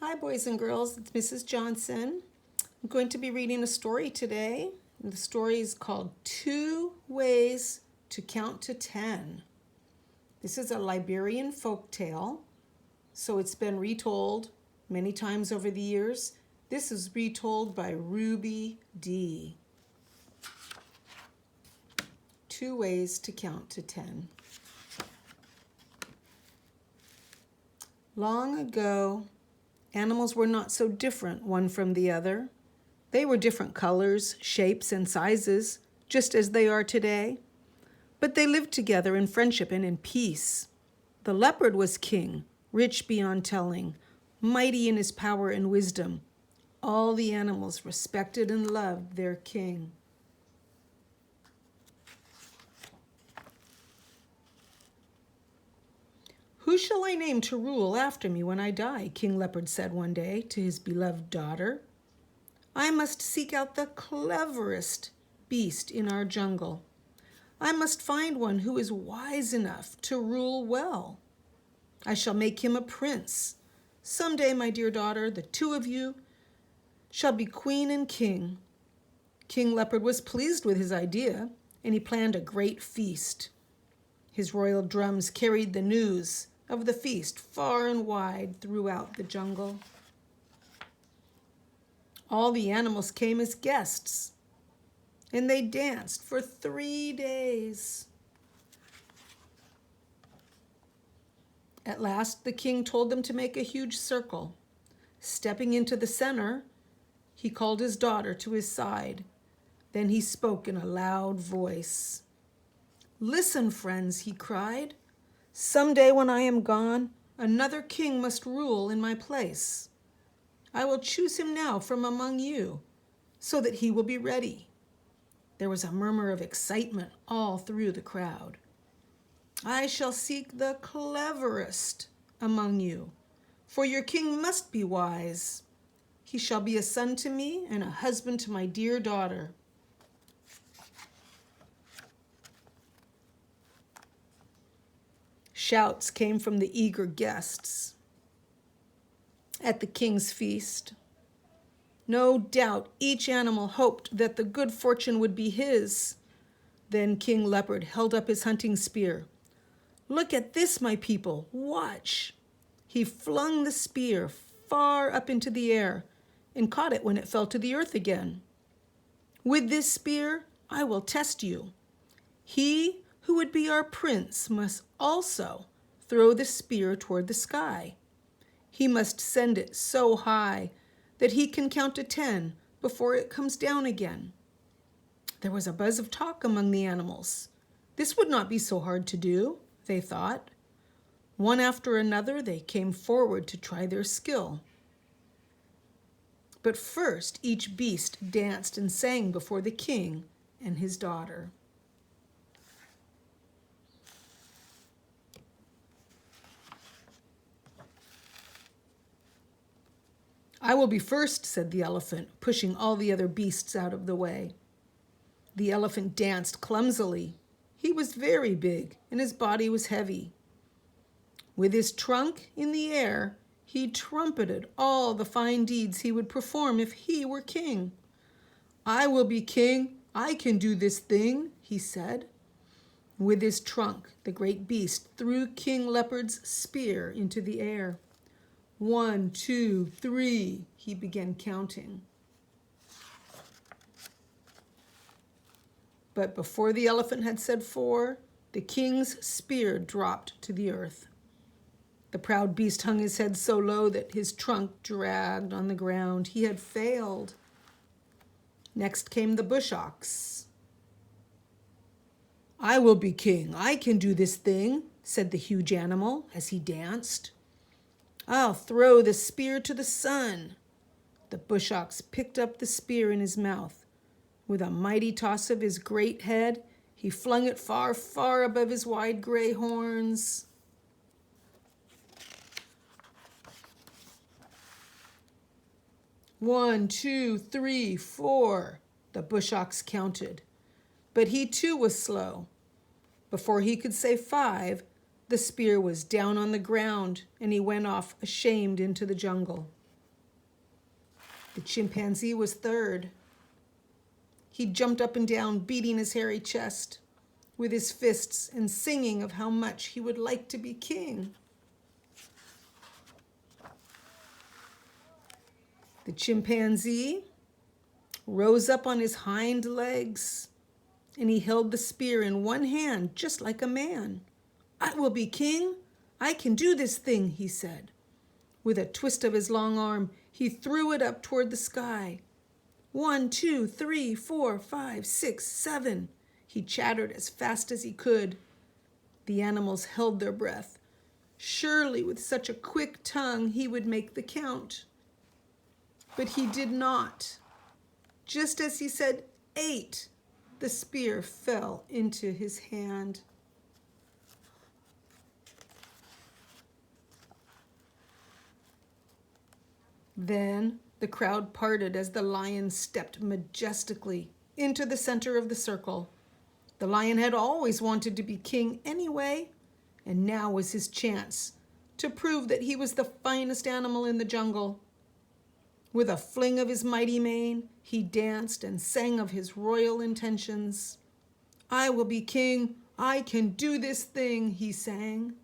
Hi, boys and girls. It's Mrs. Johnson. I'm going to be reading a story today. The story is called Two Ways to Count to 10. This is a Liberian folk tale, so it's been retold many times over the years. This is retold by Ruby Dee. Two Ways to Count to 10. Long ago, animals were not so different one from the other. They were different colors, shapes, and sizes, just as they are today. But they lived together in friendship and in peace. The leopard was king, rich beyond telling, mighty in his power and wisdom. All the animals respected and loved their king. "Who shall I name to rule after me when I die?" King Leopard said one day to his beloved daughter. "I must seek out the cleverest beast in our jungle. I must find one who is wise enough to rule well. I shall make him a prince. Someday, my dear daughter, the two of you shall be queen and king." King Leopard was pleased with his idea, and he planned a great feast. His royal drums carried the news of the feast far and wide throughout the jungle. All the animals came as guests, and they danced for 3 days. At last, the king told them to make a huge circle. Stepping into the center, he called his daughter to his side. Then he spoke in a loud voice. "Listen, friends," he cried. "Someday when I am gone, another king must rule in my place. I will choose him now from among you, so that he will be ready." There was a murmur of excitement all through the crowd. "I shall seek the cleverest among you, for your king must be wise. He shall be a son to me and a husband to my dear daughter." Shouts came from the eager guests at the king's feast. No doubt each animal hoped that the good fortune would be his. Then King Leopard held up his hunting spear. "Look at this, my people, watch." He flung the spear far up into the air and caught it when it fell to the earth again. "With this spear, I will test you. He who would be our prince must also throw the spear toward the sky. He must send it so high that he can count to 10 before it comes down again." There was a buzz of talk among the animals. This would not be so hard to do, they thought. One after another, they came forward to try their skill. But first, each beast danced and sang before the king and his daughter. "I will be first," said the elephant, pushing all the other beasts out of the way. The elephant danced clumsily. He was very big, and his body was heavy. With his trunk in the air, he trumpeted all the fine deeds he would perform if he were king. "I will be king. I can do this thing," he said. With his trunk, the great beast threw King Leopard's spear into the air. 1, 2, 3, he began counting. But before the elephant had said 4, the king's spear dropped to the earth. The proud beast hung his head so low that his trunk dragged on the ground. He had failed. Next came the bush ox. "I will be king. I can do this thing," said the huge animal as he danced. "I'll throw the spear to the sun." The bush ox picked up the spear in his mouth. With a mighty toss of his great head, he flung it far, far above his wide gray horns. "1, 2, 3, 4, the bush ox counted. But he too was slow. Before he could say 5, the spear was down on the ground, and he went off ashamed into the jungle. The chimpanzee was third. He jumped up and down, beating his hairy chest with his fists and singing of how much he would like to be king. The chimpanzee rose up on his hind legs, and he held the spear in one hand, just like a man. "I will be king. I can do this thing," he said. With a twist of his long arm, he threw it up toward the sky. 1, 2, 3, 4, 5, 6, 7. He chattered as fast as he could. The animals held their breath. Surely with such a quick tongue he would make the count. But he did not. Just as he said 8, the spear fell into his hand. Then the crowd parted as the lion stepped majestically into the center of the circle. The lion had always wanted to be king anyway, and now was his chance to prove that he was the finest animal in the jungle. With a fling of his mighty mane, he danced and sang of his royal intentions. "I will be king. I can do this thing," he sang. Do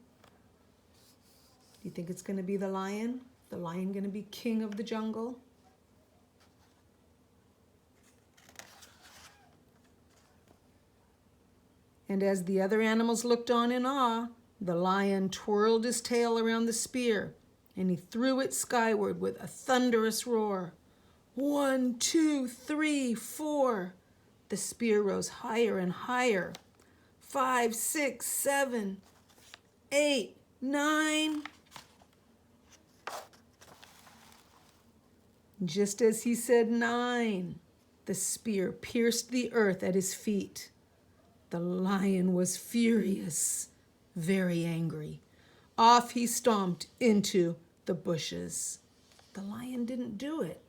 you think it's going to be the lion? The lion going to be king of the jungle? And as the other animals looked on in awe, the lion twirled his tail around the spear, and he threw it skyward with a thunderous roar. 1, 2, 3, 4. The spear rose higher and higher. 5, 6, 7, 8, 9. Just as he said 9, the spear pierced the earth at his feet. The lion was furious, very angry. Off he stomped into the bushes. The lion didn't do it.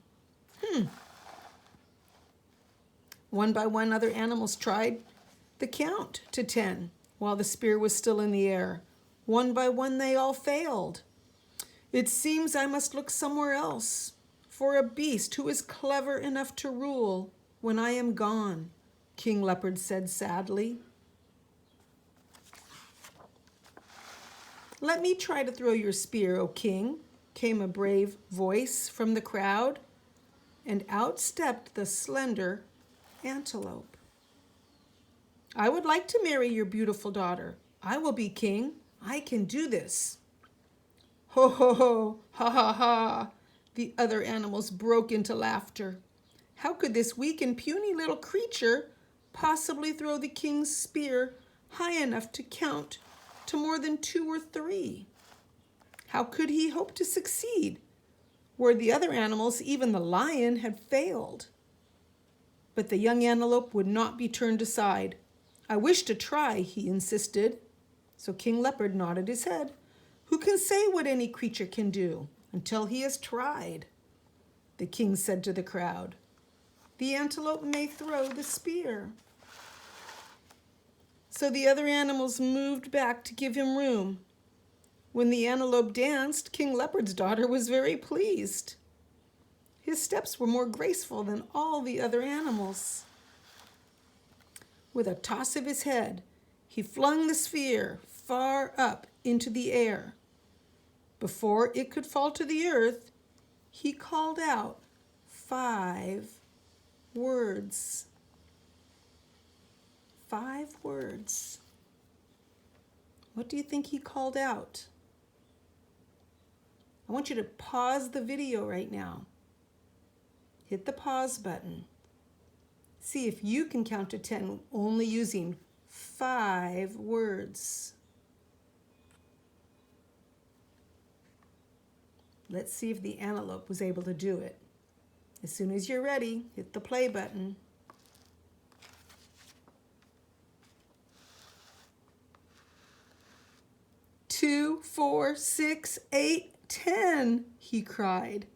One by one, other animals tried the count to 10 while the spear was still in the air. One by one, they all failed. "It seems I must look somewhere else for a beast who is clever enough to rule when I am gone," King Leopard said sadly. "Let me try to throw your spear, O king," came a brave voice from the crowd, and out stepped the slender antelope. "I would like to marry your beautiful daughter. I will be king. I can do this." "Ho, ho, ho, ha, ha, ha." The other animals broke into laughter. How could this weak and puny little creature possibly throw the king's spear high enough to count to more than 2 or 3? How could he hope to succeed where the other animals, even the lion, had failed? But the young antelope would not be turned aside. "I wish to try," he insisted. So King Leopard nodded his head. "Who can say what any creature can do until he has tried?" The king said to the crowd, "The antelope may throw the spear." So the other animals moved back to give him room. When the antelope danced, King Leopard's daughter was very pleased. His steps were more graceful than all the other animals. With a toss of his head, he flung the spear far up into the air. Before it could fall to the earth, he called out 5 words. 5 words. What do you think he called out? I want you to pause the video right now. Hit the pause button. See if you can count to 10 only using 5 words. Let's see if the antelope was able to do it. As soon as you're ready, hit the play button. "2, 4, 6, 8, 10, he cried.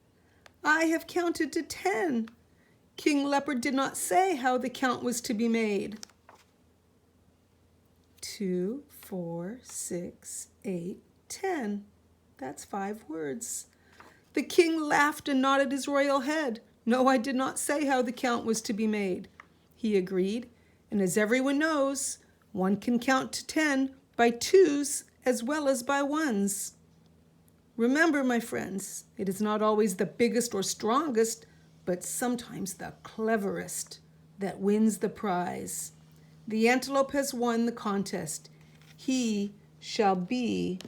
"I have counted to 10. King Leopard did not say how the count was to be made." 2, 4, 6, 8, 10. That's 5 words. The king laughed and nodded his royal head. No, I did not say how the count was to be made, he agreed. And as everyone knows, one can count to 10 by twos as well as by ones. Remember, my friends, it is not always the biggest or strongest, but sometimes the cleverest that wins the prize. The antelope has won the contest. He shall be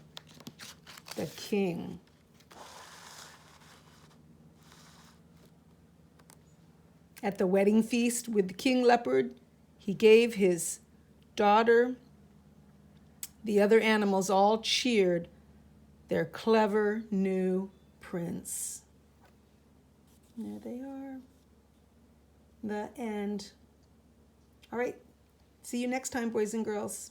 the king. At the wedding feast with the king leopard, he gave his daughter. The other animals all cheered their clever new prince. There they are. The end. All right. See you next time, boys and girls.